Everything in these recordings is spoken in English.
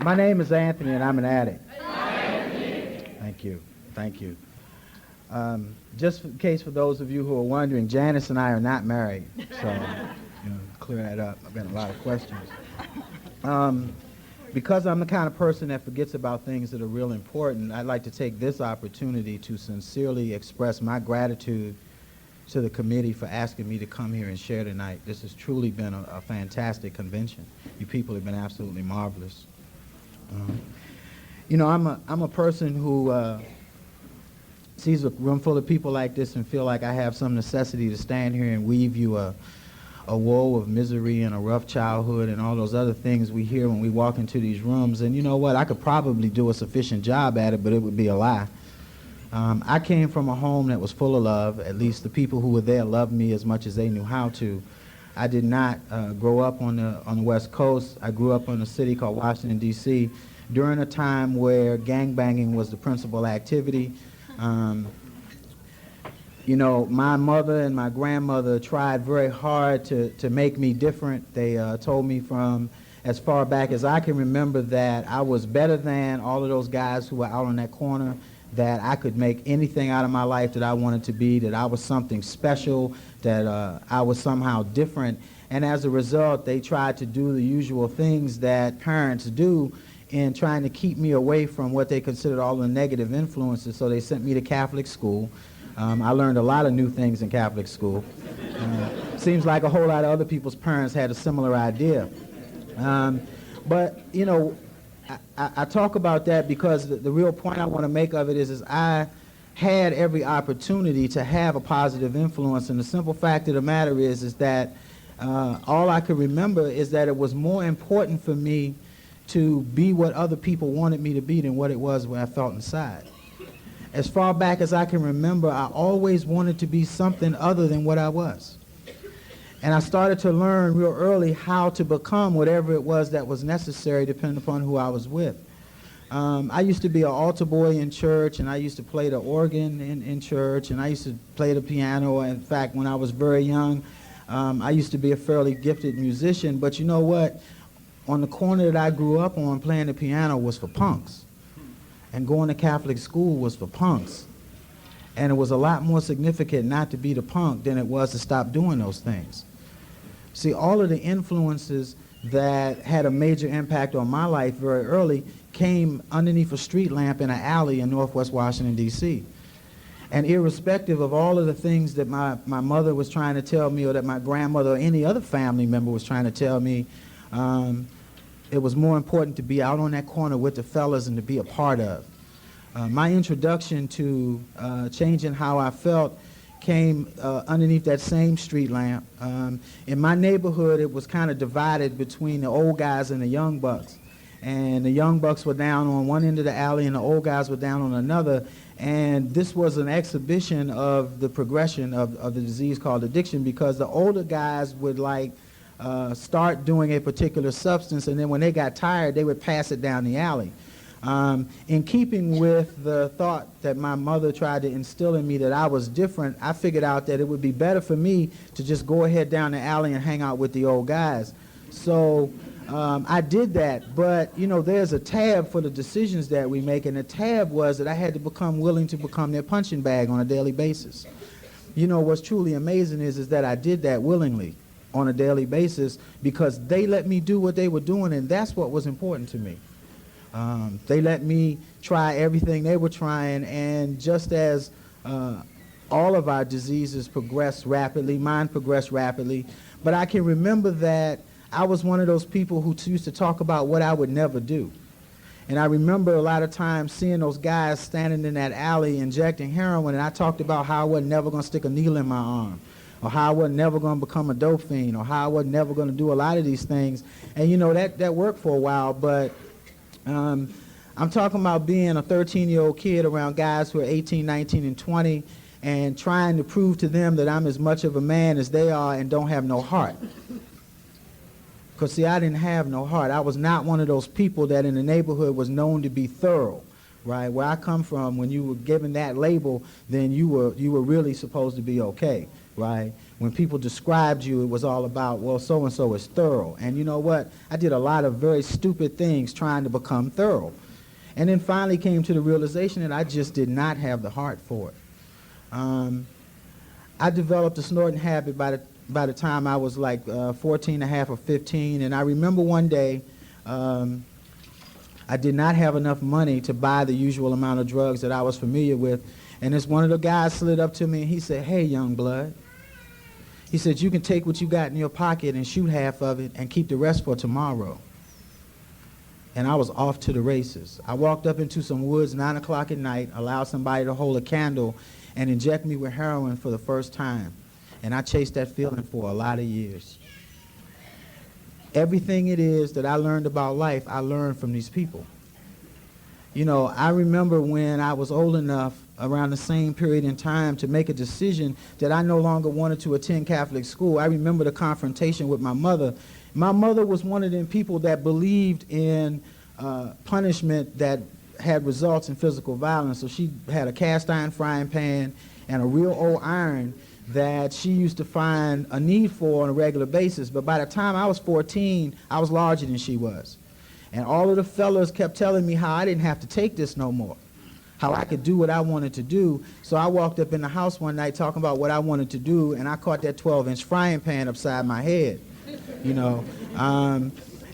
My name is Anthony, and I'm an addict. Thank you. Thank you. Just in case for those of you who are wondering, Janice and I are not married, so clear that up. I've been a lot of questions. Because I'm the kind of person that forgets about things that are real important, I'd like to take this opportunity to sincerely express my gratitude to the committee for asking me to come here and share tonight. This has truly been a fantastic convention. You people have been absolutely marvelous. I'm a person who sees a room full of people like this and feel like I have some necessity to stand here and weave you a woe of misery and a rough childhood and all those other things we hear when we walk into these rooms. And you know what? I could probably do a sufficient job at it, but it would be a lie. I came from a home that was full of love. At least the people who were there loved me as much as they knew how to. I did not grow up on the West Coast. I grew up in a city called Washington, D.C. during a time where gangbanging was the principal activity. My mother and my grandmother tried very hard to make me different. They told me from as far back as I can remember that I was better than all of those guys who were out on that corner, that I could make anything out of my life that I wanted to be, that I was something special, that I was somehow different. And as a result, they tried to do the usual things that parents do in trying to keep me away from what they considered all the negative influences. So they sent me to Catholic school. I learned a lot of new things in Catholic school. Seems like a whole lot of other people's parents had a similar idea. I talk about that because the real point I want to make of it is I had every opportunity to have a positive influence, and the simple fact of the matter is that all I could remember is that it was more important for me to be what other people wanted me to be than what it was when I felt inside. As far back as I can remember, I always wanted to be something other than what I was. And I started to learn real early how to become whatever it was that was necessary depending upon who I was with. I used to be an altar boy in church, and I used to play the organ in church, and I used to play the piano. In fact, when I was very young, I used to be a fairly gifted musician. But you know what? On the corner that I grew up on, playing the piano was for punks. And going to Catholic school was for punks. And it was a lot more significant not to be the punk than it was to stop doing those things. See, all of the influences that had a major impact on my life very early came underneath a street lamp in an alley in Northwest Washington, D.C. And irrespective of all of the things that my mother was trying to tell me, or that my grandmother or any other family member was trying to tell me, it was more important to be out on that corner with the fellas and to be a part of. My introduction to changing how I felt came underneath that same street lamp. In my neighborhood, it was kind of divided between the old guys and the young bucks. And the young bucks were down on one end of the alley and the old guys were down on another. And this was an exhibition of the progression of the disease called addiction, because the older guys would start doing a particular substance, and then when they got tired, they would pass it down the alley. In keeping with the thought that my mother tried to instill in me that I was different, I figured out that it would be better for me to just go ahead down the alley and hang out with the old guys. So I did that, but there's a tab for the decisions that we make, and the tab was that I had to become willing to become their punching bag on a daily basis. What's truly amazing is that I did that willingly on a daily basis because they let me do what they were doing, and that's what was important to me. They let me try everything they were trying, and just as all of our diseases progress rapidly, mine progressed rapidly, but I can remember that I was one of those people who used to talk about what I would never do. And I remember a lot of times seeing those guys standing in that alley injecting heroin, and I talked about how I wasn't never going to stick a needle in my arm, or how I wasn't never going to become a dope fiend, or how I wasn't never going to do a lot of these things. And that worked for a while, but I'm talking about being a 13-year-old kid around guys who are 18, 19, and 20, and trying to prove to them that I'm as much of a man as they are and don't have no heart. Because, see, I didn't have no heart. I was not one of those people that in the neighborhood was known to be thorough, right? Where I come from, when you were given that label, then you were really supposed to be okay. right? When people described you, it was all about, well, so-and-so is thorough. And you know what? I did a lot of very stupid things trying to become thorough. And then finally came to the realization that I just did not have the heart for it. I developed a snorting habit by the time I was like 14 and a half or 15. And I remember one day, I did not have enough money to buy the usual amount of drugs that I was familiar with. And this one of the guys slid up to me and he said, "Hey, young blood." He said, "You can take what you got in your pocket and shoot half of it and keep the rest for tomorrow." And I was off to the races. I walked up into some woods 9 o'clock at night, allowed somebody to hold a candle and inject me with heroin for the first time. And I chased that feeling for a lot of years. Everything it is that I learned about life, I learned from these people. You know, I remember when I was old enough, around the same period in time, to make a decision that I no longer wanted to attend Catholic school. I remember the confrontation with my mother. My mother was one of them people that believed in punishment that had results in physical violence. So she had a cast iron frying pan and a real old iron that she used to find a need for on a regular basis. But by the time I was 14, I was larger than she was. And all of the fellas kept telling me how I didn't have to take this no more, how I could do what I wanted to do. So I walked up in the house one night talking about what I wanted to do, and I caught that 12-inch frying pan upside my head, you know.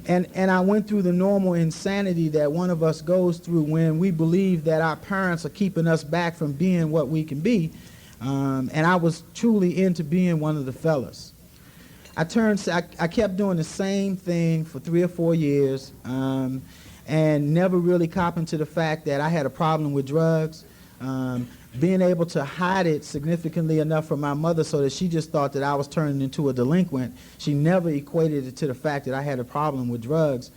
And I went through the normal insanity that one of us goes through when we believe that our parents are keeping us back from being what we can be. And I was truly into being one of the fellas. I kept doing the same thing for 3 or 4 years, and never really copping to the fact that I had a problem with drugs. Being able to hide it significantly enough from my mother so that she just thought that I was turning into a delinquent. She never equated it to the fact that I had a problem with drugs.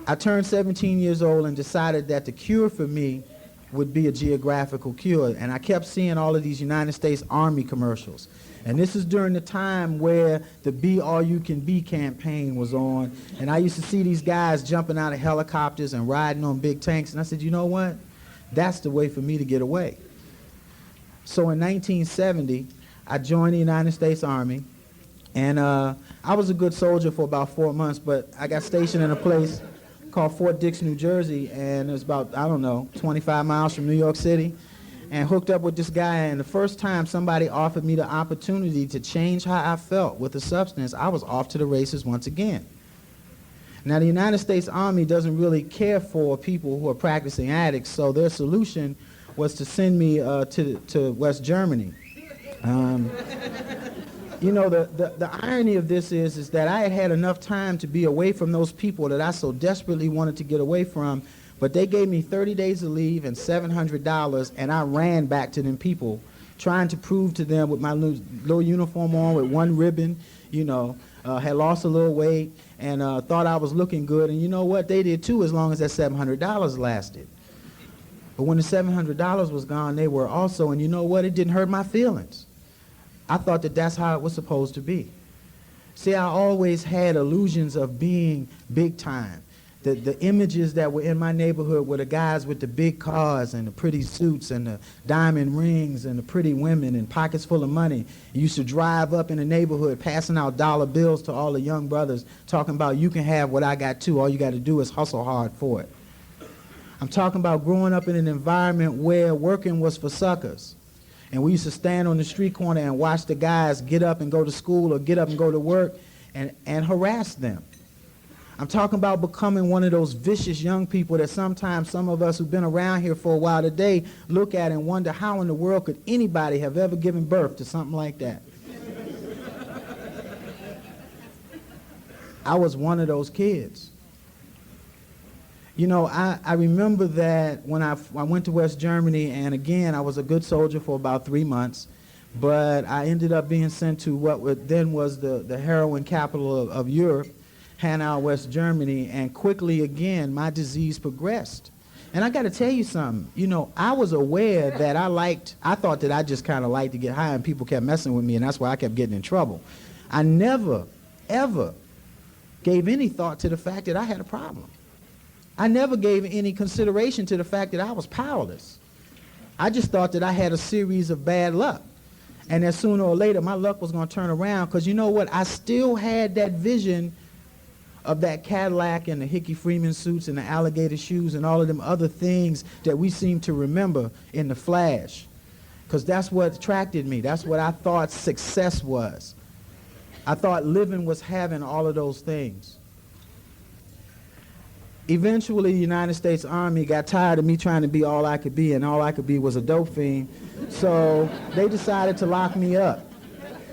I turned 17 years old and decided that the cure for me would be a geographical cure. And I kept seeing all of these United States Army commercials. And this is during the time where the Be All You Can Be campaign was on. And I used to see these guys jumping out of helicopters and riding on big tanks. And I said, you know what? That's the way for me to get away. So in 1970, I joined the United States Army. And I was a good soldier for about 4 months, but I got stationed in a place called Fort Dix, New Jersey, and it was about, 25 miles from New York City, and hooked up with this guy. And the first time somebody offered me the opportunity to change how I felt with a substance, I was off to the races once again. Now, the United States Army doesn't really care for people who are practicing addicts, so their solution was to send me to West Germany. You know, the irony of this is that I had had enough time to be away from those people that I so desperately wanted to get away from, but they gave me 30 days of leave and $700, and I ran back to them people, trying to prove to them with my little uniform on with one ribbon, had lost a little weight, and thought I was looking good. And you know what? They did too, as long as that $700 lasted. But when the $700 was gone, they were also, and you know what? It didn't hurt my feelings. I thought that that's how it was supposed to be. See, I always had illusions of being big time. The images that were in my neighborhood were the guys with the big cars and the pretty suits and the diamond rings and the pretty women and pockets full of money. You used to drive up in the neighborhood passing out dollar bills to all the young brothers, talking about, you can have what I got too. All you got to do is hustle hard for it. I'm talking about growing up in an environment where working was for suckers. And we used to stand on the street corner and watch the guys get up and go to school or get up and go to work and harass them. I'm talking about becoming one of those vicious young people that sometimes some of us who've been around here for a while today look at and wonder how in the world could anybody have ever given birth to something like that. I was one of those kids. You know, I remember that when I went to West Germany, and again, I was a good soldier for about 3 months, but I ended up being sent to what then was the heroin capital of Europe, Hanau, West Germany, and quickly again, my disease progressed. And I got to tell you something, you know, I was aware that I thought that I just kind of liked to get high, and people kept messing with me, and that's why I kept getting in trouble. I never, ever gave any thought to the fact that I had a problem. I never gave any consideration to the fact that I was powerless. I just thought that I had a series of bad luck. And then sooner or later, my luck was going to turn around, because you know what? I still had that vision of that Cadillac and the Hickey Freeman suits and the alligator shoes and all of them other things that we seem to remember in the flash. Because that's what attracted me. That's what I thought success was. I thought living was having all of those things. Eventually, the United States Army got tired of me trying to be all I could be, and all I could be was a dope fiend. So they decided to lock me up.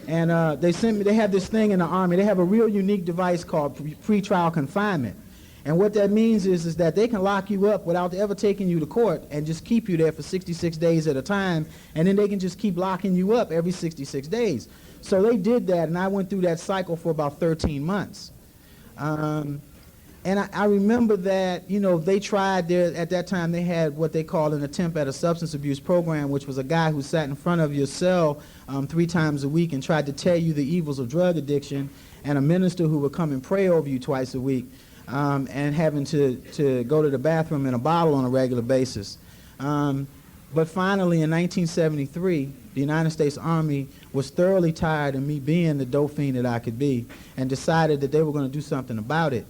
And they have this thing in the Army. They have a real unique device called pretrial confinement. And what that means is that they can lock you up without ever taking you to court and just keep you there for 66 days at a time, and then they can just keep locking you up every 66 days. So they did that, and I went through that cycle for about 13 months. And I remember that, you know, they tried there, at that time they had what they called an attempt at a substance abuse program, which was a guy who sat in front of your cell 3 times a week and tried to tell you the evils of drug addiction, and a minister who would come and pray over you twice a week, and having to go to the bathroom in a bottle on a regular basis. But finally, in 1973, the United States Army was thoroughly tired of me being the dope fiend that I could be, and decided that they were going to do something about it.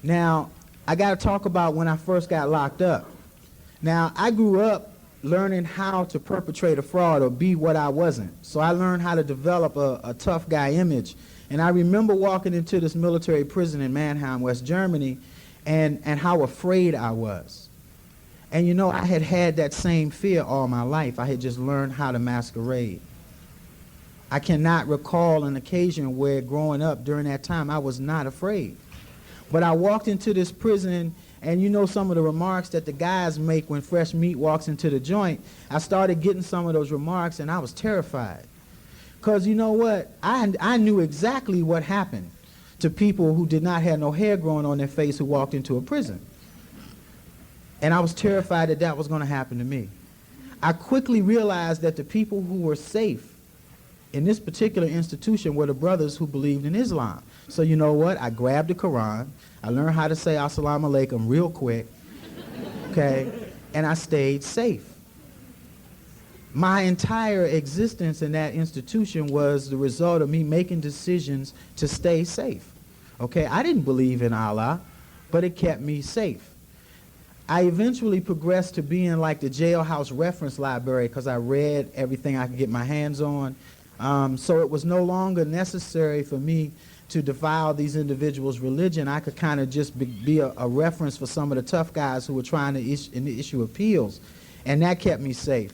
Now, I got to talk about when I first got locked up. Now, I grew up learning how to perpetrate a fraud or be what I wasn't. So I learned how to develop a tough guy image. And I remember walking into this military prison in Mannheim, West Germany, and how afraid I was. And you know, I had had that same fear all my life. I had just learned how to masquerade. I cannot recall an occasion where growing up during that time I was not afraid. But I walked into this prison, and you know some of the remarks that the guys make when fresh meat walks into the joint. I started getting some of those remarks, and I was terrified. Because you know what? I knew exactly what happened to people who did not have no hair growing on their face who walked into a prison. And I was terrified that that was going to happen to me. I quickly realized that the people who were safe in this particular institution were the brothers who believed in Islam. So you know what? I grabbed the Quran. I learned how to say Assalamu Alaikum real quick, okay? And I stayed safe. My entire existence in that institution was the result of me making decisions to stay safe, okay? I didn't believe in Allah, but it kept me safe. I eventually progressed to being like the jailhouse reference library because I read everything I could get my hands on. So it was no longer necessary for me to defile these individuals' religion. I could kind of just be a reference for some of the tough guys who were trying to issue appeals, and that kept me safe.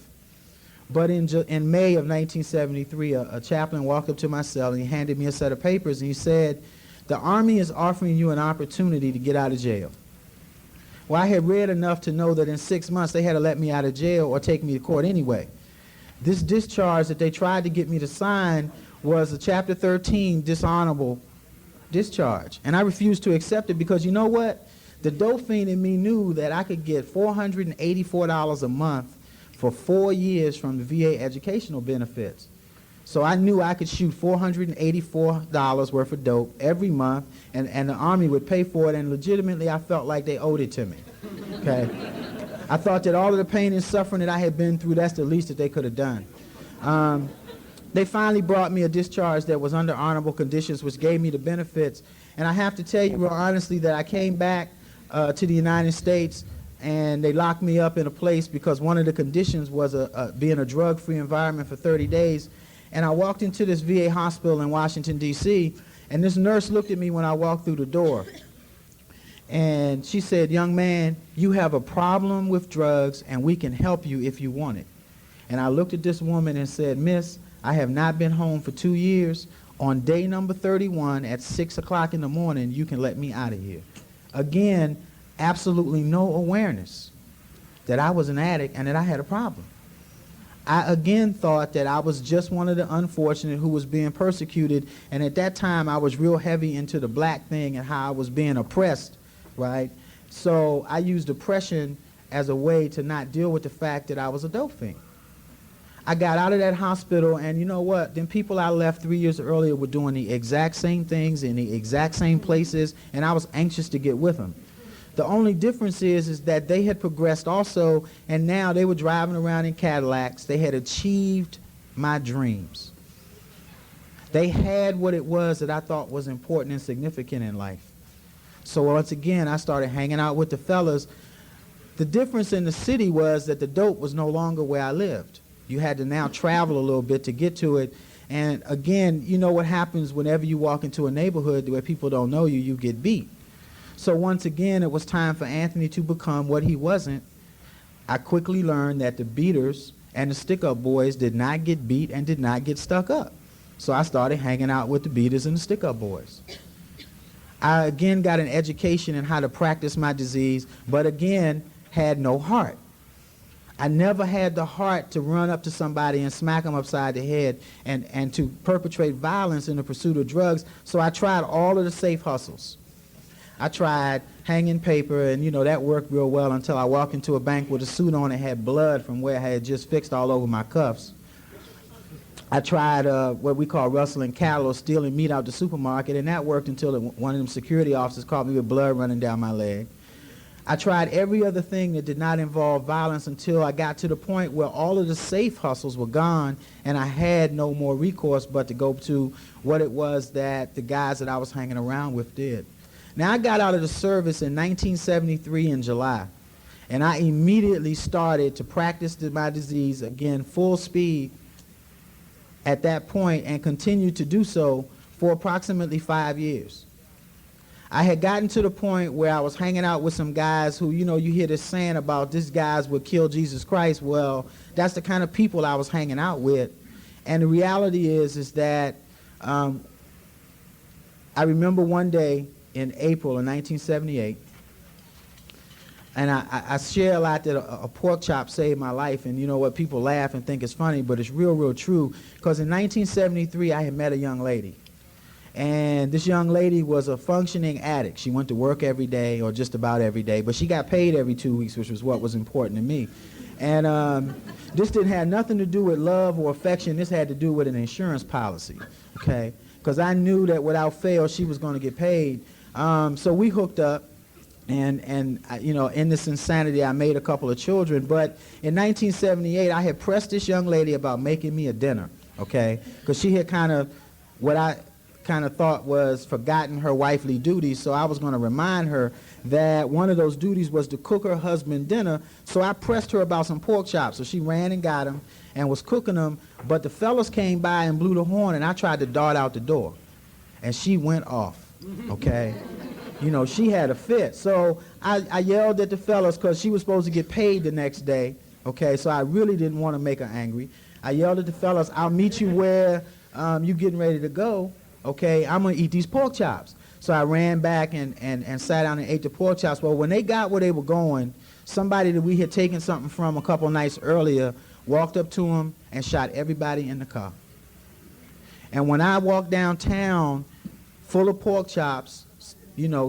But in May of 1973, a chaplain walked up to my cell and he handed me a set of papers, and he said, "The Army is offering you an opportunity to get out of jail." Well, I had read enough to know that in 6 months they had to let me out of jail or take me to court anyway. This discharge that they tried to get me to sign was a Chapter 13 dishonorable discharge. And I refused to accept it because you know what? The dope fiend in me knew that I could get $484 a month for 4 years from the VA educational benefits. So I knew I could shoot $484 worth of dope every month, and the Army would pay for it, and legitimately I felt like they owed it to me, okay? I thought that all of the pain and suffering that I had been through, that's the least that they could have done. They finally brought me a discharge that was under honorable conditions, which gave me the benefits. And I have to tell you real honestly that I came back to the United States, and they locked me up in a place because one of the conditions was being a drug-free environment for 30 days. And I walked into this VA hospital in Washington, D.C., and this nurse looked at me when I walked through the door. And she said, "Young man, you have a problem with drugs, and we can help you if you want it." And I looked at this woman and said, "Miss, I have not been home for 2 years. On day number 31 at 6 o'clock in the morning, you can let me out of here." Again, absolutely no awareness that I was an addict and that I had a problem. I again thought that I was just one of the unfortunate who was being persecuted, and at that time I was real heavy into the black thing and how I was being oppressed, right? So I used oppression as a way to not deal with the fact that I was a dope fiend. I got out of that hospital, and you know what? Then people I left 3 years earlier were doing the exact same things in the exact same places, and I was anxious to get with them. The only difference is that they had progressed also, and now they were driving around in Cadillacs. They had achieved my dreams. They had what it was that I thought was important and significant in life. So once again, I started hanging out with the fellas. The difference in the city was that the dope was no longer where I lived. You had to now travel a little bit to get to it. And again, you know what happens whenever you walk into a neighborhood where people don't know you, you get beat. So once again, it was time for Anthony to become what he wasn't. I quickly learned that the beaters and the stick-up boys did not get beat and did not get stuck up. So I started hanging out with the beaters and the stick-up boys. I again got an education in how to practice my disease, but again, had no heart. I never had the heart to run up to somebody and smack them upside the head and to perpetrate violence in the pursuit of drugs, so I tried all of the safe hustles. I tried hanging paper, and that worked real well until I walked into a bank with a suit on and had blood from where I had just fixed all over my cuffs. I tried what we call rustling cattle or stealing meat out the supermarket, and that worked until one of them security officers caught me with blood running down my leg. I tried every other thing that did not involve violence until I got to the point where all of the safe hustles were gone and I had no more recourse but to go to what it was that the guys that I was hanging around with did. Now, I got out of the service in 1973 in July, and I immediately started to practice my disease again full speed at that point and continued to do so for approximately 5 years. I had gotten to the point where I was hanging out with some guys who, you hear this saying about these guys would kill Jesus Christ. Well, that's the kind of people I was hanging out with. And the reality is that I remember one day in April of 1978, and I share a lot that a pork chop saved my life, and you know what, people laugh and think it's funny, but it's real, real true, because in 1973 I had met a young lady. And this young lady was a functioning addict. She went to work every day, or just about every day, but she got paid every 2 weeks, which was what was important to me. And this didn't have nothing to do with love or affection. This had to do with an insurance policy, okay? Because I knew that without fail, she was going to get paid. So we hooked up, and in this insanity, I made a couple of children. But in 1978, I had pressed this young lady about making me a dinner, okay? Because she had kind of, what I kind of thought was forgotten her wifely duties, so I was going to remind her that one of those duties was to cook her husband dinner. So I pressed her about some pork chops, so she ran and got them and was cooking them, but the fellas came by and blew the horn, and I tried to dart out the door, and she went off, okay? She had a fit. So I yelled at the fellas because she was supposed to get paid the next day, okay? So I really didn't want to make her angry. I yelled at the fellas, I'll meet you where you getting ready to go. Okay, I'm going to eat these pork chops. So I ran back and sat down and ate the pork chops. Well, when they got where they were going, somebody that we had taken something from a couple nights earlier walked up to them and shot everybody in the car. And when I walked downtown full of pork chops,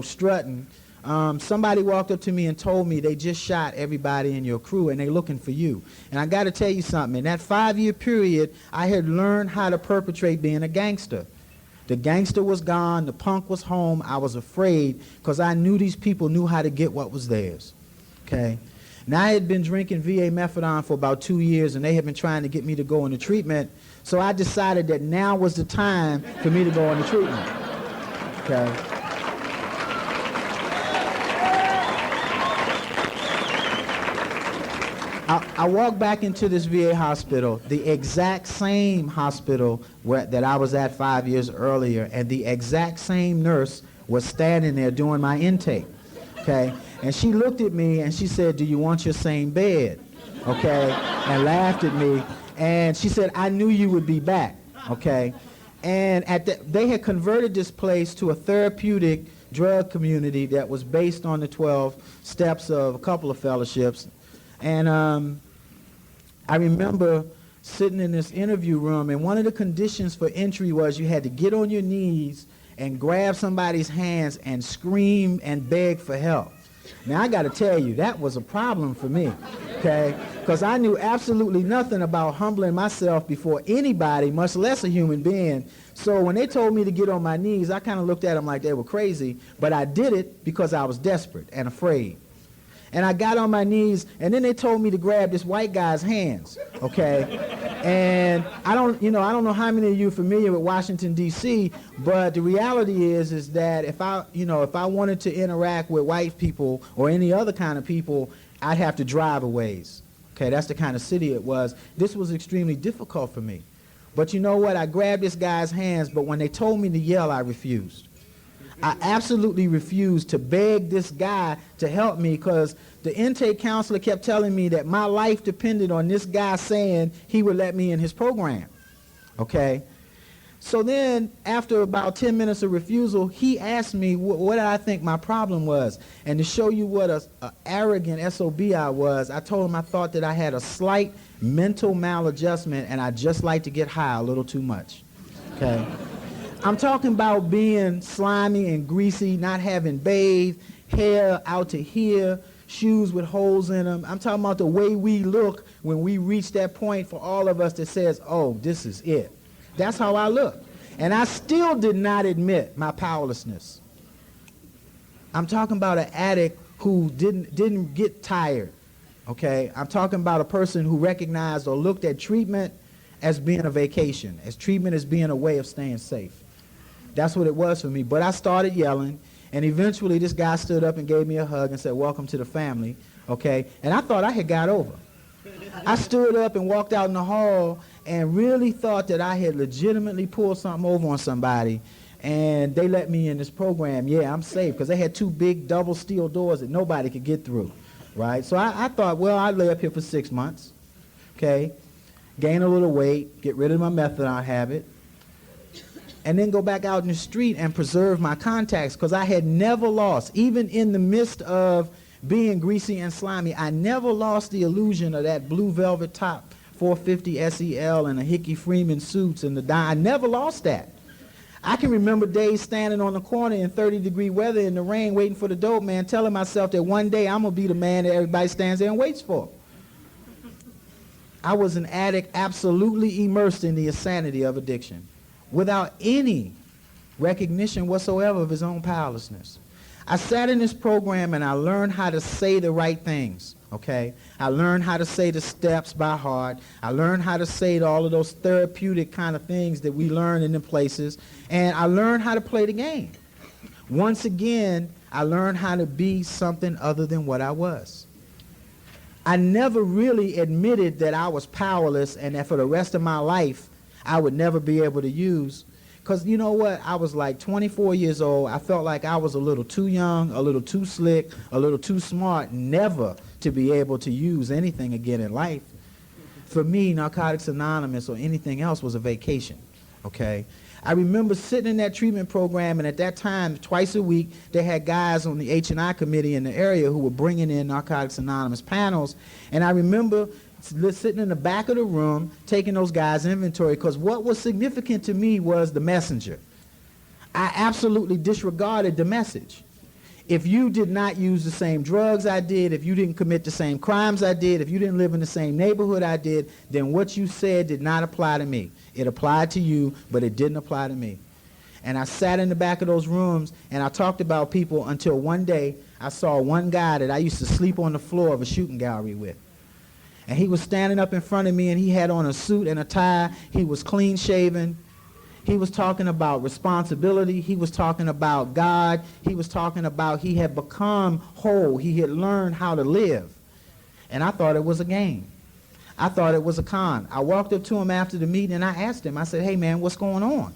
strutting, somebody walked up to me and told me they just shot everybody in your crew and they're looking for you. And I got to tell you something. In that 5-year period, I had learned how to perpetrate being a gangster. The gangster was gone, the punk was home. I was afraid because I knew these people knew how to get what was theirs, okay? Now, I had been drinking VA methadone for about 2 years, and they had been trying to get me to go into treatment, so I decided that now was the time for me to go into treatment, okay? I walked back into this VA hospital, the exact same hospital that I was at 5 years earlier, and the exact same nurse was standing there doing my intake, okay? And she looked at me and she said, "Do you want your same bed?" Okay? And laughed at me. And she said, "I knew you would be back," okay? And they had converted this place to a therapeutic drug community that was based on the 12 steps of a couple of fellowships. And I remember sitting in this interview room, and one of the conditions for entry was you had to get on your knees and grab somebody's hands and scream and beg for help. Now, I got to tell you, that was a problem for me, okay? Because I knew absolutely nothing about humbling myself before anybody, much less a human being. So when they told me to get on my knees, I kind of looked at them like they were crazy, but I did it because I was desperate and afraid. And I got on my knees, and then they told me to grab this white guy's hands, okay? And I don't know how many of you are familiar with Washington, D.C., but the reality is that if I wanted to interact with white people or any other kind of people, I'd have to drive a ways. Okay, that's the kind of city it was. This was extremely difficult for me. But you know what? I grabbed this guy's hands, but when they told me to yell, I refused. I absolutely refused to beg this guy to help me because the intake counselor kept telling me that my life depended on this guy saying he would let me in his program. Okay? So then, after about 10 minutes of refusal, he asked me what I think my problem was. And to show you what a arrogant SOB I was, I told him I thought that I had a slight mental maladjustment and I just like to get high a little too much. Okay? I'm talking about being slimy and greasy, not having bathed, hair out to here, shoes with holes in them. I'm talking about the way we look when we reach that point for all of us that says, oh, this is it. That's how I look. And I still did not admit my powerlessness. I'm talking about an addict who didn't get tired. Okay? I'm talking about a person who recognized or looked at treatment as being a vacation, as treatment as being a way of staying safe. That's what it was for me. But I started yelling, and eventually this guy stood up and gave me a hug and said, welcome to the family, okay? And I thought I had got over. I stood up and walked out in the hall and really thought that I had legitimately pulled something over on somebody, and they let me in this program. Yeah, I'm safe, because they had two big double steel doors that nobody could get through, right? So I thought, well, I'd lay up here for 6 months, okay? Gain a little weight, get rid of my methadone habit, and then go back out in the street and preserve my contacts, because I had never lost, even in the midst of being greasy and slimy, I never lost the illusion of that blue velvet top 450 SEL and the Hickey Freeman suits and the dime. I never lost that. I can remember days standing on the corner in 30-degree weather in the rain waiting for the dope man, telling myself that one day I'm going to be the man that everybody stands there and waits for. I was an addict absolutely immersed in the insanity of addiction, without any recognition whatsoever of his own powerlessness. I sat in this program and I learned how to say the right things, okay? I learned how to say the steps by heart. I learned how to say all of those therapeutic kind of things that we learn in the places. And I learned how to play the game. Once again, I learned how to be something other than what I was. I never really admitted that I was powerless and that for the rest of my life, I would never be able to use. Because you know what? I was like 24 years old. I felt like I was a little too young, a little too slick, a little too smart, never to be able to use anything again in life. For me, Narcotics Anonymous or anything else was a vacation, okay? I remember sitting in that treatment program, and at that time, twice a week, they had guys on the H&I committee in the area who were bringing in Narcotics Anonymous panels, and I remember sitting in the back of the room taking those guys' inventory, because what was significant to me was the messenger. I absolutely disregarded the message. If you did not use the same drugs I did, if you didn't commit the same crimes I did, if you didn't live in the same neighborhood I did, then what you said did not apply to me. It applied to you, but it didn't apply to me. And I sat in the back of those rooms and I talked about people until one day I saw one guy that I used to sleep on the floor of a shooting gallery with. And he was standing up in front of me, and he had on a suit and a tie. He was clean shaven. He was talking about responsibility. He was talking about God. He was talking about he had become whole. He had learned how to live. And I thought it was a game. I thought it was a con. I walked up to him after the meeting, and I asked him, I said, hey, man, what's going on?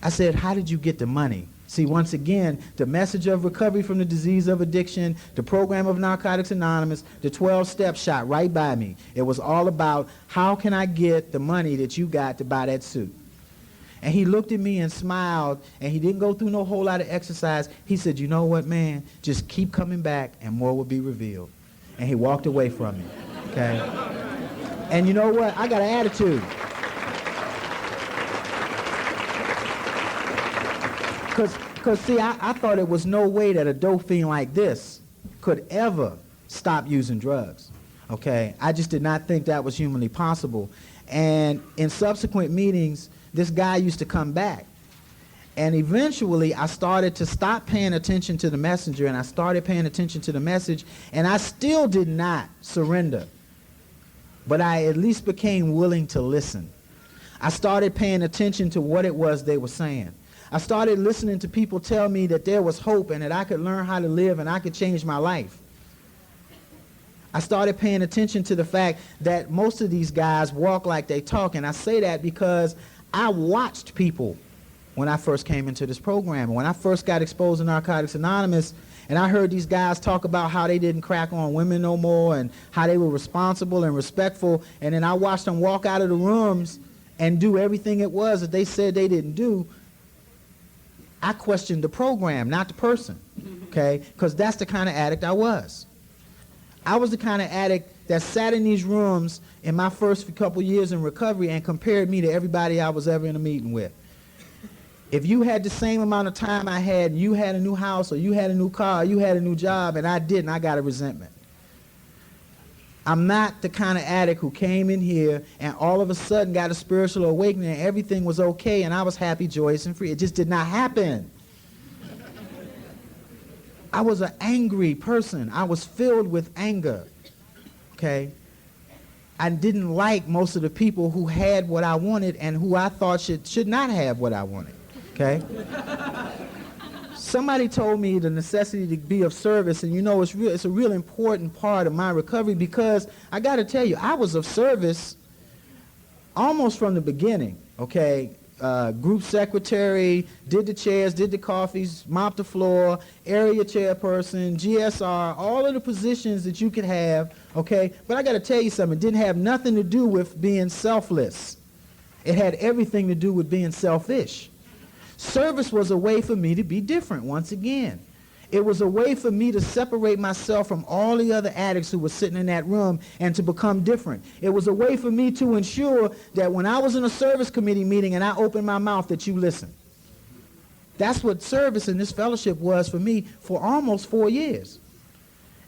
I said, how did you get the money? See, once again, the message of recovery from the disease of addiction, the program of Narcotics Anonymous, the 12 steps shot right by me. It was all about, how can I get the money that you got to buy that suit? And he looked at me and smiled, and he didn't go through no whole lot of exercise. He said, you know what, man? Just keep coming back, and more will be revealed. And he walked away from me, okay? And you know what? I got an attitude. Because see, I thought there was no way that a dope fiend like this could ever stop using drugs, okay? I just did not think that was humanly possible. And in subsequent meetings, this guy used to come back. And eventually, I started to stop paying attention to the messenger, and I started paying attention to the message, and I still did not surrender. but I at least became willing to listen. I started paying attention to what it was they were saying. I started listening to people tell me that there was hope and that I could learn how to live and I could change my life. I started paying attention to the fact that most of these guys walk like they talk, and I say that because I watched people when I first came into this program. And when I first got exposed to Narcotics Anonymous, and I heard these guys talk about how they didn't crack on women no more and how they were responsible and respectful, and then I watched them walk out of the rooms and do everything it was that they said they didn't do, I questioned the program, not the person, okay? Because that's the kind of addict I was. I was the kind of addict that sat in these rooms in my first couple years in recovery and compared me to everybody I was ever in a meeting with. If you had the same amount of time I had, and you had a new house, or you had a new car, or you had a new job, and I didn't, I got a resentment. I'm not the kind of addict who came in here and all of a sudden got a spiritual awakening and everything was okay and I was happy, joyous, and free. It just did not happen. I was an angry person. I was filled with anger, okay? I didn't like most of the people who had what I wanted and who I thought should not have what I wanted, okay? Somebody told me the necessity to be of service, and you know it's a real important part of my recovery because I got to tell you, I was of service almost from the beginning, okay? Group secretary, did the chairs, did the coffees, mopped the floor, area chairperson, GSR, all of the positions that you could have, okay? But I got to tell you something, it didn't have nothing to do with being selfless. It had everything to do with being selfish. Service was a way for me to be different once again. It was a way for me to separate myself from all the other addicts who were sitting in that room and to become different. It was a way for me to ensure that when I was in a service committee meeting and I opened my mouth that you listened. That's what service in this fellowship was for me for almost 4 years.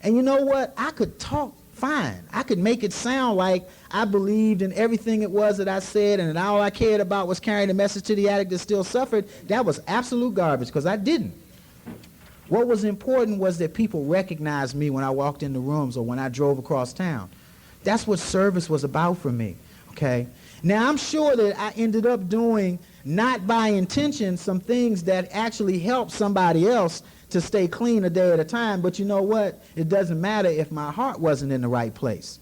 And you know what? I could talk fine. I could make it sound like I believed in everything it was that I said and that all I cared about was carrying the message to the addict that still suffered. That was absolute garbage because I didn't. What was important was that people recognized me when I walked in the rooms or when I drove across town. That's what service was about for me, okay? Now, I'm sure that I ended up doing, not by intention, some things that actually helped somebody else to stay clean a day at a time, but you know what? It doesn't matter if my heart wasn't in the right place.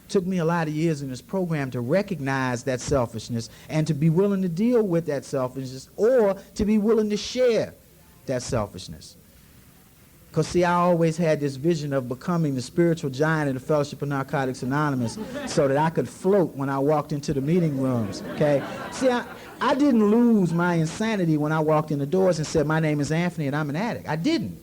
It took me a lot of years in this program to recognize that selfishness and to be willing to deal with that selfishness or to be willing to share that selfishness. Because, see, I always had this vision of becoming the spiritual giant of the Fellowship of Narcotics Anonymous so that I could float when I walked into the meeting rooms, okay? See, I didn't lose my insanity when I walked in the doors and said, my name is Anthony and I'm an addict. I didn't.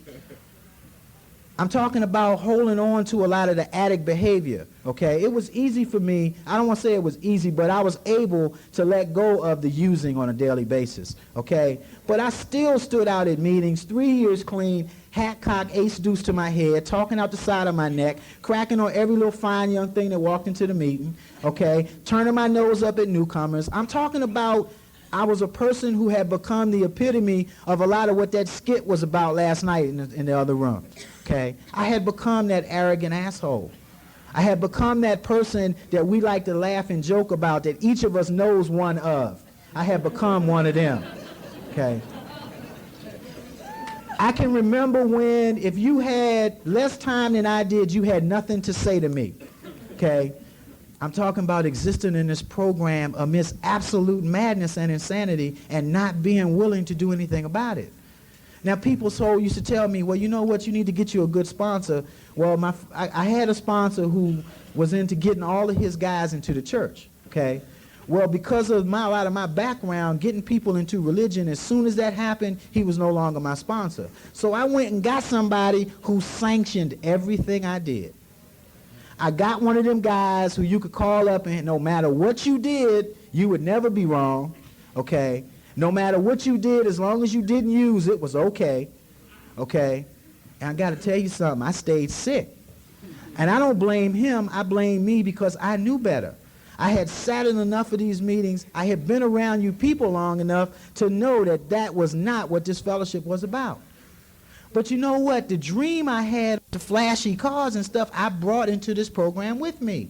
I'm talking about holding on to a lot of the addict behavior, okay? It was easy for me. I don't want to say it was easy, but I was able to let go of the using on a daily basis, okay? But I still stood out at meetings, 3 years clean, hat cock, ace deuce to my head, talking out the side of my neck, cracking on every little fine young thing that walked into the meeting, okay? Turning my nose up at newcomers. I'm talking about I was a person who had become the epitome of a lot of what that skit was about last night in the other room. Okay? I had become that arrogant asshole. I had become that person that we like to laugh and joke about that each of us knows one of. I had become one of them. Okay? I can remember when, if you had less time than I did, you had nothing to say to me. Okay? I'm talking about existing in this program amidst absolute madness and insanity and not being willing to do anything about it. Now, people used to tell me, well, you know what, you need to get you a good sponsor. Well, I had a sponsor who was into getting all of his guys into the church, okay? Well, because of a lot of my background, getting people into religion, as soon as that happened, he was no longer my sponsor. So I went and got somebody who sanctioned everything I did. I got one of them guys who you could call up and no matter what you did, you would never be wrong, okay? No matter what you did, as long as you didn't use it, was okay, okay? And I got to tell you something, I stayed sick. And I don't blame him, I blame me because I knew better. I had sat in enough of these meetings, I had been around you people long enough to know that that was not what this fellowship was about. But you know what? The dream I had, the flashy cars and stuff, I brought into this program with me.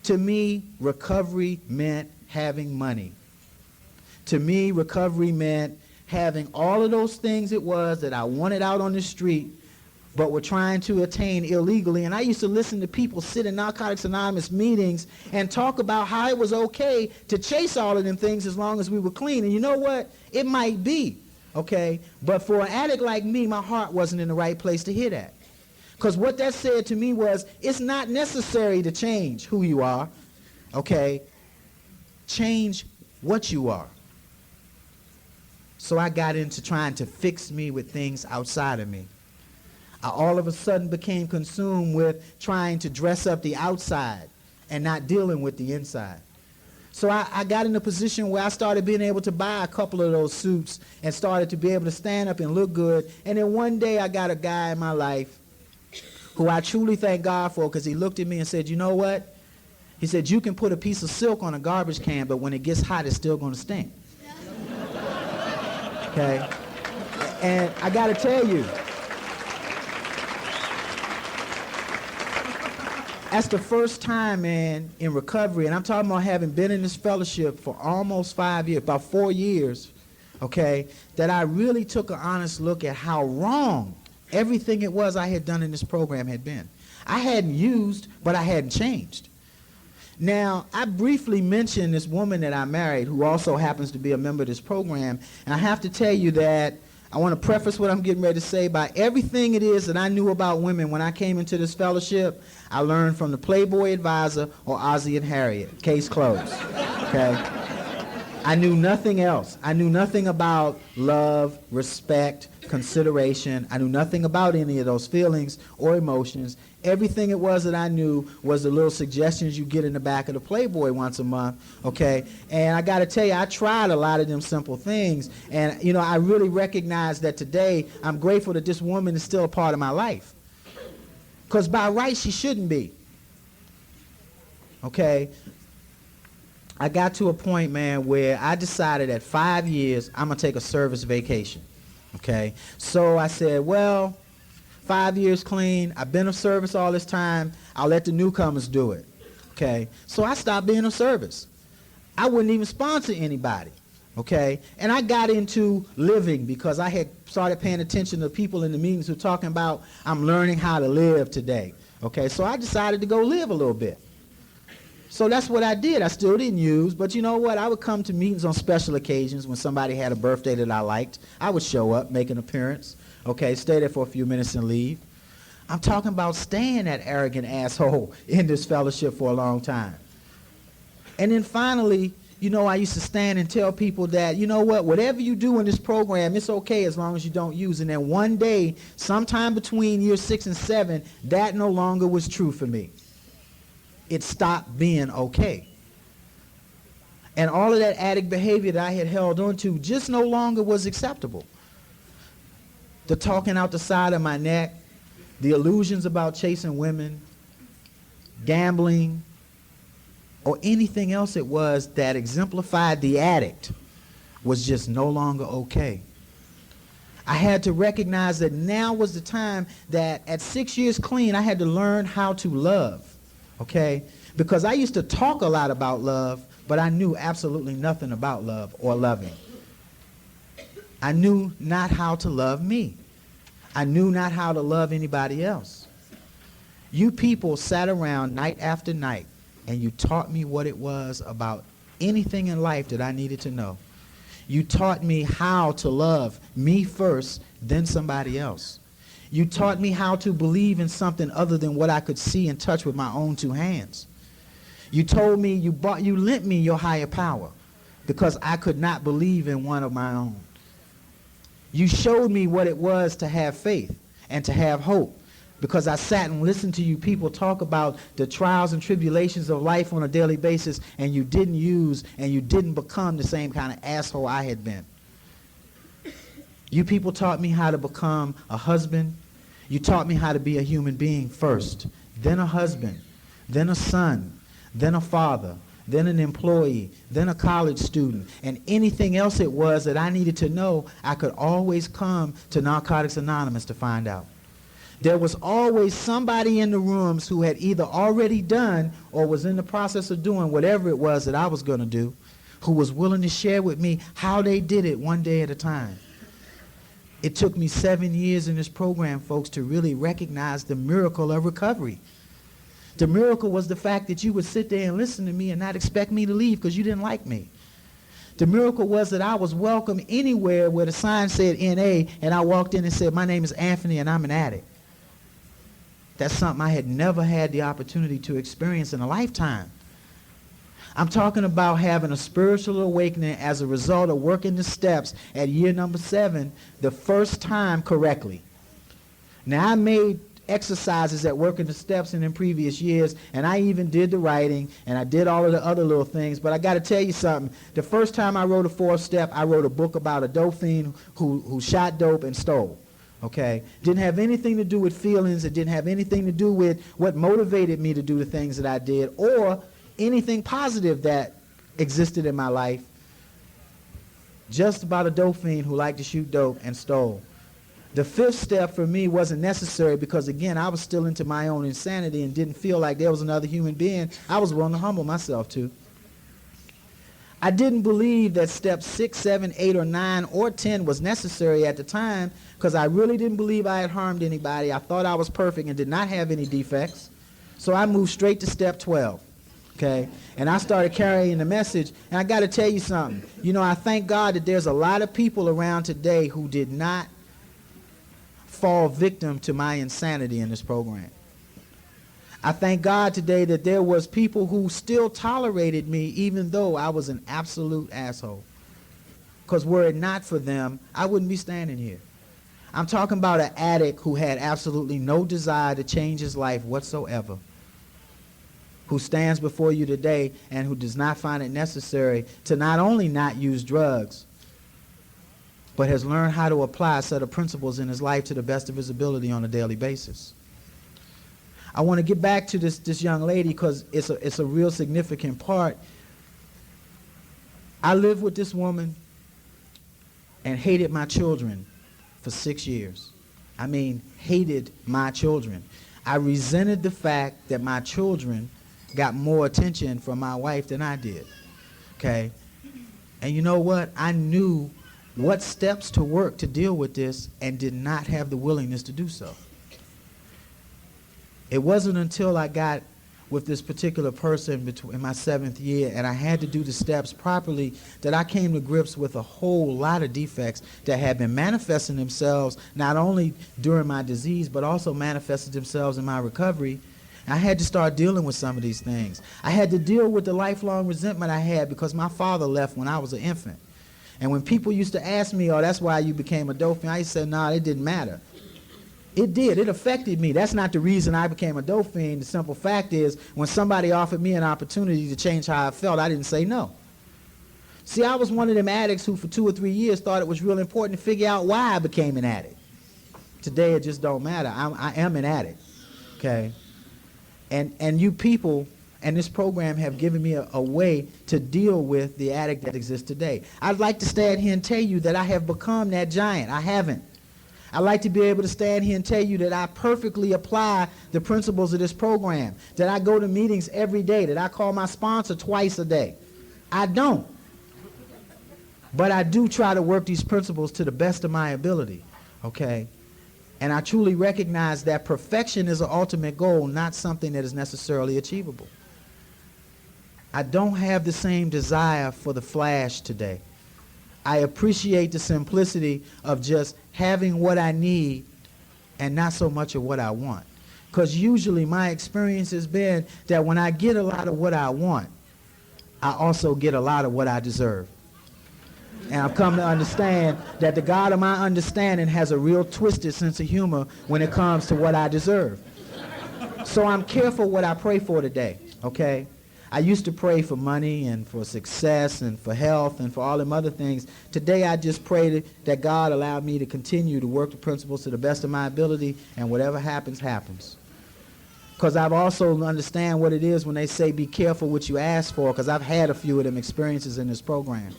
To me, recovery meant having money. To me, recovery meant having all of those things it was that I wanted out on the street, but were trying to attain illegally. And I used to listen to people sit in Narcotics Anonymous meetings and talk about how it was okay to chase all of them things as long as we were clean. And you know what? It might be, okay? But for an addict like me, my heart wasn't in the right place to hear that. Because what that said to me was, it's not necessary to change who you are, okay? Change what you are. So I got into trying to fix me with things outside of me. I all of a sudden became consumed with trying to dress up the outside and not dealing with the inside. So I got in a position where I started being able to buy a couple of those suits and started to be able to stand up and look good. And then one day I got a guy in my life who I truly thank God for, because he looked at me and said, you know what? He said, you can put a piece of silk on a garbage can, but when it gets hot, it's still going to stink. Okay? And I got to tell you, that's the first time, man, in recovery, and I'm talking about having been in this fellowship for almost 5 years, about 4 years, okay, that I really took an honest look at how wrong everything it was I had done in this program had been. I hadn't used, but I hadn't changed. Now, I briefly mentioned this woman that I married who also happens to be a member of this program, and I have to tell you that I want to preface what I'm getting ready to say by everything it is that I knew about women when I came into this fellowship. I learned from the Playboy Advisor or Ozzie and Harriet. Case closed. Okay? I knew nothing else. I knew nothing about love, respect, consideration. I knew nothing about any of those feelings or emotions. Everything it was that I knew was the little suggestions you get in the back of the Playboy once a month, okay? And I got to tell you, I tried a lot of them simple things, and, you know, I really recognize that today I'm grateful that this woman is still a part of my life. Because by right, she shouldn't be, okay? I got to a point, man, where I decided at 5 years, I'm going to take a service vacation, okay? So I said, well, 5 years clean, I've been of service all this time, I'll let the newcomers do it, okay? So I stopped being of service. I wouldn't even sponsor anybody, okay? And I got into living because I had started paying attention to people in the meetings who were talking about, I'm learning how to live today, okay? So I decided to go live a little bit. So that's what I did. I still didn't use, but you know what? I would come to meetings on special occasions when somebody had a birthday that I liked. I would show up, make an appearance, okay, stay there for a few minutes and leave. I'm talking about staying that arrogant asshole in this fellowship for a long time. And then finally, you know, I used to stand and tell people that, you know what, whatever you do in this program, it's okay as long as you don't use. And then one day, sometime between years 6 and 7, that no longer was true for me. It stopped being okay. And all of that addict behavior that I had held on to just no longer was acceptable. The talking out the side of my neck, the illusions about chasing women, gambling, or anything else it was that exemplified the addict was just no longer okay. I had to recognize that now was the time that at 6 years clean, I had to learn how to love. Okay? Because I used to talk a lot about love, but I knew absolutely nothing about love or loving. I knew not how to love me. I knew not how to love anybody else. You people sat around night after night, and you taught me what it was about anything in life that I needed to know. You taught me how to love me first, then somebody else. You taught me how to believe in something other than what I could see and touch with my own two hands. You told me, you lent me your higher power because I could not believe in one of my own. You showed me what it was to have faith and to have hope because I sat and listened to you people talk about the trials and tribulations of life on a daily basis, and you didn't use and you didn't become the same kind of asshole I had been. You people taught me how to become a husband. You taught me how to be a human being first, then a husband, then a son, then a father, then an employee, then a college student, and anything else it was that I needed to know, I could always come to Narcotics Anonymous to find out. There was always somebody in the rooms who had either already done or was in the process of doing whatever it was that I was going to do, who was willing to share with me how they did it one day at a time. It took me 7 years in this program, folks, to really recognize the miracle of recovery. The miracle was the fact that you would sit there and listen to me and not expect me to leave because you didn't like me. The miracle was that I was welcome anywhere where the sign said NA, and I walked in and said, my name is Anthony and I'm an addict. That's something I had never had the opportunity to experience in a lifetime. I'm talking about having a spiritual awakening as a result of working the steps at year number 7 the first time correctly. Now, I made exercises at working the steps in previous years, and I even did the writing, and I did all of the other little things, but I got to tell you something. The first time I wrote a 4th step, I wrote a book about a dope fiend who shot dope and stole. Okay? Didn't have anything to do with feelings. It didn't have anything to do with what motivated me to do the things that I did or anything positive that existed in my life. Just about a dope fiend who liked to shoot dope and stole. The 5th step for me wasn't necessary because, again, I was still into my own insanity and didn't feel like there was another human being I was willing to humble myself to. I didn't believe that step 6, 7, 8, or 9, or 10 was necessary at the time because I really didn't believe I had harmed anybody. I thought I was perfect and did not have any defects. So I moved straight to step 12. Okay? And I started carrying the message. And I got to tell you something. You know, I thank God that there's a lot of people around today who did not fall victim to my insanity in this program. I thank God today that there was people who still tolerated me even though I was an absolute asshole. Because were it not for them, I wouldn't be standing here. I'm talking about an addict who had absolutely no desire to change his life whatsoever, who stands before you today and who does not find it necessary to not only not use drugs, but has learned how to apply a set of principles in his life to the best of his ability on a daily basis. I want to get back to this young lady because it's a real significant part. I lived with this woman and hated my children for 6 years. I mean, hated my children. I resented the fact that my children got more attention from my wife than I did. Okay? And you know what? I knew what steps to work to deal with this and did not have the willingness to do so. It wasn't until I got with this particular person in my 7th year and I had to do the steps properly that I came to grips with a whole lot of defects that had been manifesting themselves not only during my disease but also manifested themselves in my recovery. I had to start dealing with some of these things. I had to deal with the lifelong resentment I had because my father left when I was an infant. And when people used to ask me, oh, that's why you became a dope fiend, I used to say, no, it didn't matter. It did. It affected me. That's not the reason I became a dope fiend. The simple fact is, when somebody offered me an opportunity to change how I felt, I didn't say no. See, I was one of them addicts who for 2 or 3 years thought it was real important to figure out why I became an addict. Today, it just don't matter. I am an addict, okay? And you people and this program have given me a way to deal with the addict that exists today. I'd like to stand here and tell you that I have become that giant. I haven't. I'd like to be able to stand here and tell you that I perfectly apply the principles of this program, that I go to meetings every day, that I call my sponsor twice a day. I don't. But I do try to work these principles to the best of my ability, okay? And I truly recognize that perfection is an ultimate goal, not something that is necessarily achievable. I don't have the same desire for the flash today. I appreciate the simplicity of just having what I need and not so much of what I want. Because usually my experience has been that when I get a lot of what I want, I also get a lot of what I deserve. And I've come to understand that the God of my understanding has a real twisted sense of humor when it comes to what I deserve. So I'm careful what I pray for today, okay? I used to pray for money and for success and for health and for all them other things. Today I just pray that God allowed me to continue to work the principles to the best of my ability, and whatever happens, happens. Because I've also understand what it is when they say be careful what you ask for, because I've had a few of them experiences in this program.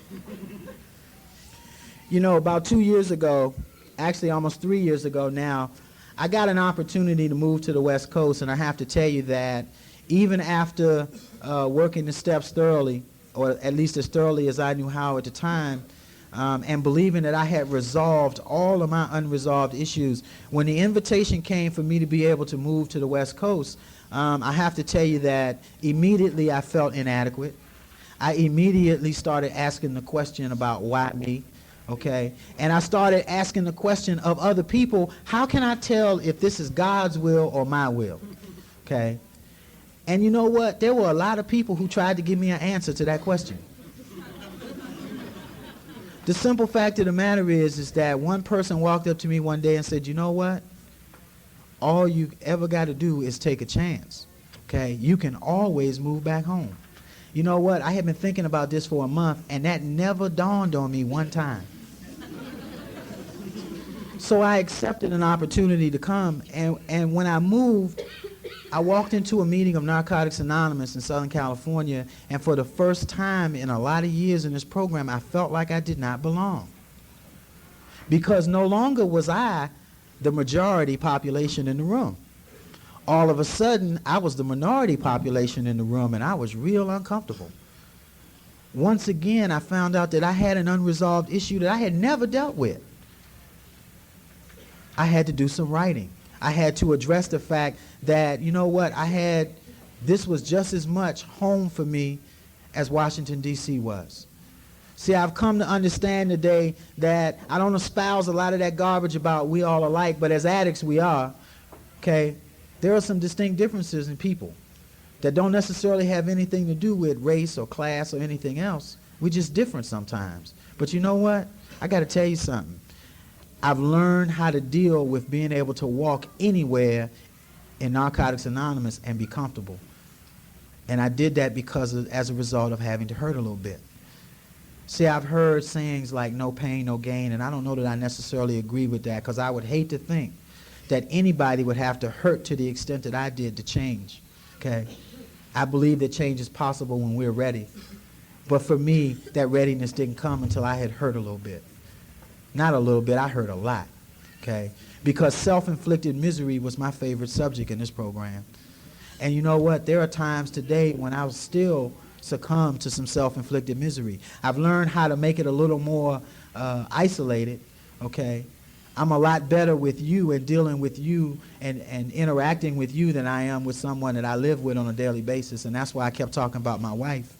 You know, about 2 years ago, actually almost 3 years ago now, I got an opportunity to move to the West Coast, and I have to tell you that even after working the steps thoroughly, or at least as thoroughly as I knew how at the time, and believing that I had resolved all of my unresolved issues, when the invitation came for me to be able to move to the West Coast, I have to tell you that immediately I felt inadequate. I immediately started asking the question about why me, okay? And I started asking the question of other people, how can I tell if this is God's will or my will, okay? And you know what? There were a lot of people who tried to give me an answer to that question. The simple fact of the matter is that one person walked up to me one day and said, you know what? All you ever got to do is take a chance, okay? You can always move back home. You know what? I had been thinking about this for a month, and that never dawned on me one time. So I accepted an opportunity to come, and when I moved, I walked into a meeting of Narcotics Anonymous in Southern California, and for the first time in a lot of years in this program, I felt like I did not belong. Because no longer was I the majority population in the room. All of a sudden, I was the minority population in the room, and I was real uncomfortable. Once again, I found out that I had an unresolved issue that I had never dealt with. I had to do some writing. I had to address the fact that, you know what, this was just as much home for me as Washington, D.C. was. See, I've come to understand today that I don't espouse a lot of that garbage about we all alike, but as addicts we are, okay? There are some distinct differences in people that don't necessarily have anything to do with race or class or anything else. We're just different sometimes. But you know what? I got to tell you something. I've learned how to deal with being able to walk anywhere in Narcotics Anonymous and be comfortable. And I did that as a result of having to hurt a little bit. See, I've heard sayings like no pain, no gain, and I don't know that I necessarily agree with that, because I would hate to think that anybody would have to hurt to the extent that I did to change, okay? I believe that change is possible when we're ready. But for me, that readiness didn't come until I had hurt a little bit. Not a little bit, I hurt a lot, okay? Because self-inflicted misery was my favorite subject in this program. And you know what? There are times today when I still succumb to some self-inflicted misery. I've learned how to make it a little more isolated, okay? I'm a lot better with you and dealing with you and interacting with you than I am with someone that I live with on a daily basis, and that's why I kept talking about my wife.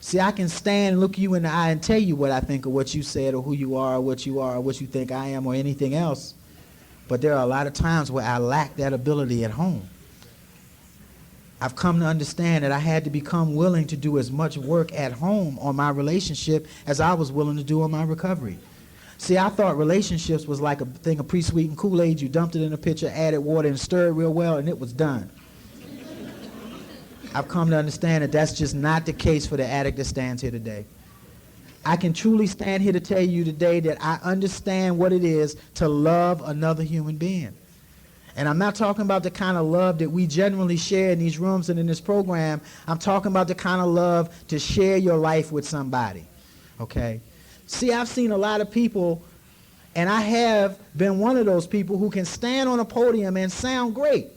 See, I can stand and look you in the eye and tell you what I think of what you said or who you are or what you think I am or anything else, but there are a lot of times where I lack that ability at home. I've come to understand that I had to become willing to do as much work at home on my relationship as I was willing to do on my recovery. See, I thought relationships was like a thing of pre-sweetened Kool-Aid. You dumped it in a pitcher, added water, and stirred real well, and it was done. I've come to understand that that's just not the case for the addict that stands here today. I can truly stand here to tell you today that I understand what it is to love another human being. And I'm not talking about the kind of love that we generally share in these rooms and in this program. I'm talking about the kind of love to share your life with somebody, okay? See, I've seen a lot of people, and I have been one of those people who can stand on a podium and sound great,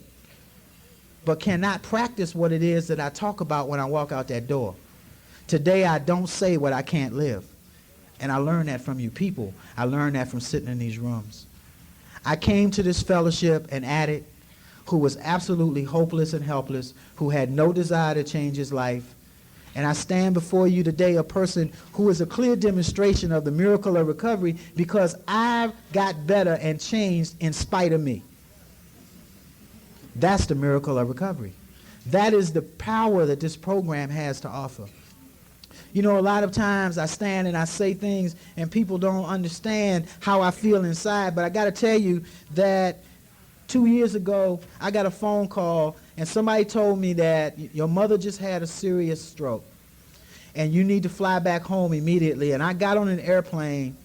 but cannot practice what it is that I talk about when I walk out that door. Today, I don't say what I can't live. And I learned that from you people. I learned that from sitting in these rooms. I came to this fellowship an addict who was absolutely hopeless and helpless, who had no desire to change his life. And I stand before you today a person who is a clear demonstration of the miracle of recovery, because I've got better and changed in spite of me. That's the miracle of recovery. That is the power that this program has to offer. You know, a lot of times I stand and I say things and people don't understand how I feel inside, but I got to tell you that 2 years ago, I got a phone call and somebody told me that your mother just had a serious stroke and you need to fly back home immediately. And I got on an airplane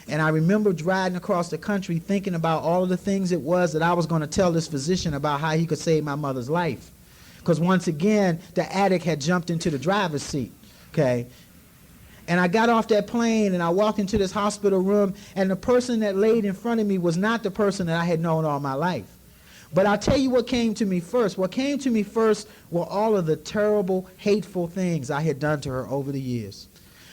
and I remember driving across the country thinking about all of the things it was that I was going to tell this physician about how he could save my mother's life. Because once again, the addict had jumped into the driver's seat, okay? And I got off that plane and I walked into this hospital room, and the person that laid in front of me was not the person that I had known all my life. But I'll tell you what came to me first. What came to me first were all of the terrible, hateful things I had done to her over the years.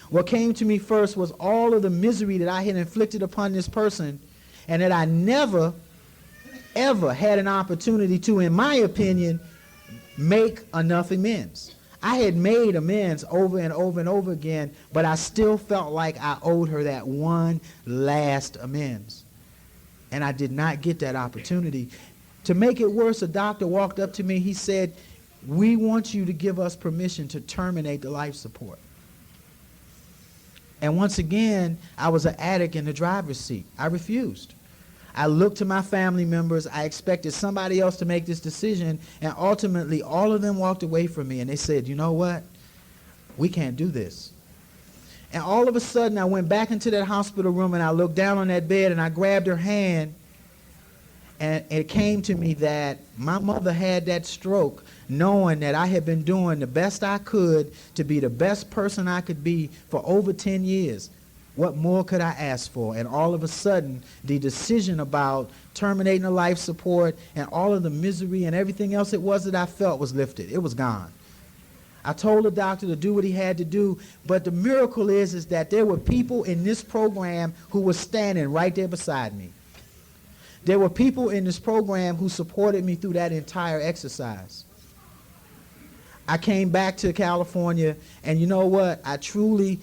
What came to me first was all of the misery that I had inflicted upon this person, and that I never, ever had an opportunity to, in my opinion, make enough amends. I had made amends over and over and over again, but I still felt like I owed her that one last amends. And I did not get that opportunity. To make it worse, a doctor walked up to me. He said, "We want you to give us permission to terminate the life support." And once again, I was an addict in the driver's seat. I refused. I looked to my family members. I expected somebody else to make this decision, and ultimately all of them walked away from me, and they said, "You know what? We can't do this." And all of a sudden, I went back into that hospital room, and I looked down on that bed, and I grabbed her hand, and it came to me that my mother had that stroke knowing that I had been doing the best I could to be the best person I could be for over 10 years. What more could I ask for? And all of a sudden, the decision about terminating the life support and all of the misery and everything else it was that I felt was lifted. It was gone. I told the doctor to do what he had to do, but the miracle is that there were people in this program who were standing right there beside me. There were people in this program who supported me through that entire exercise. I came back to California, and you know what? I truly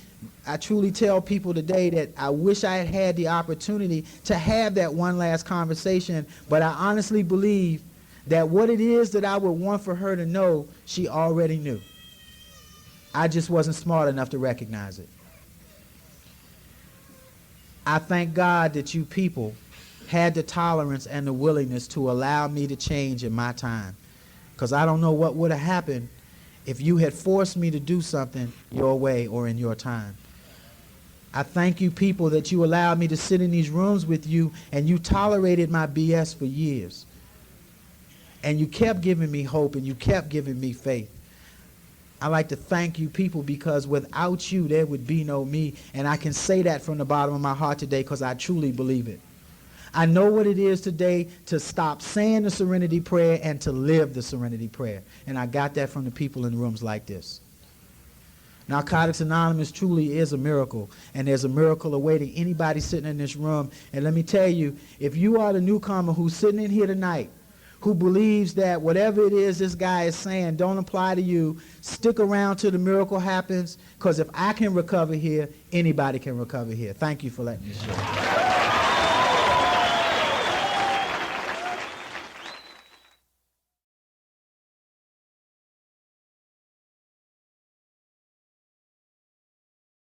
tell people today that I wish I had had the opportunity to have that one last conversation, but I honestly believe that what it is that I would want for her to know, she already knew. I just wasn't smart enough to recognize it. I thank God that you people had the tolerance and the willingness to allow me to change in my time, because I don't know what would have happened if you had forced me to do something your way or in your time. I thank you people that you allowed me to sit in these rooms with you, and you tolerated my BS for years. And you kept giving me hope, and you kept giving me faith. I like to thank you people, because without you there would be no me, and I can say that from the bottom of my heart today because I truly believe it. I know what it is today to stop saying the Serenity Prayer and to live the Serenity Prayer. And I got that from the people in rooms like this. Narcotics Anonymous truly is a miracle, and there's a miracle awaiting anybody sitting in this room. And let me tell you, if you are the newcomer who's sitting in here tonight, who believes that whatever it is this guy is saying don't apply to you, stick around till the miracle happens, because if I can recover here, anybody can recover here. Thank you for letting me share.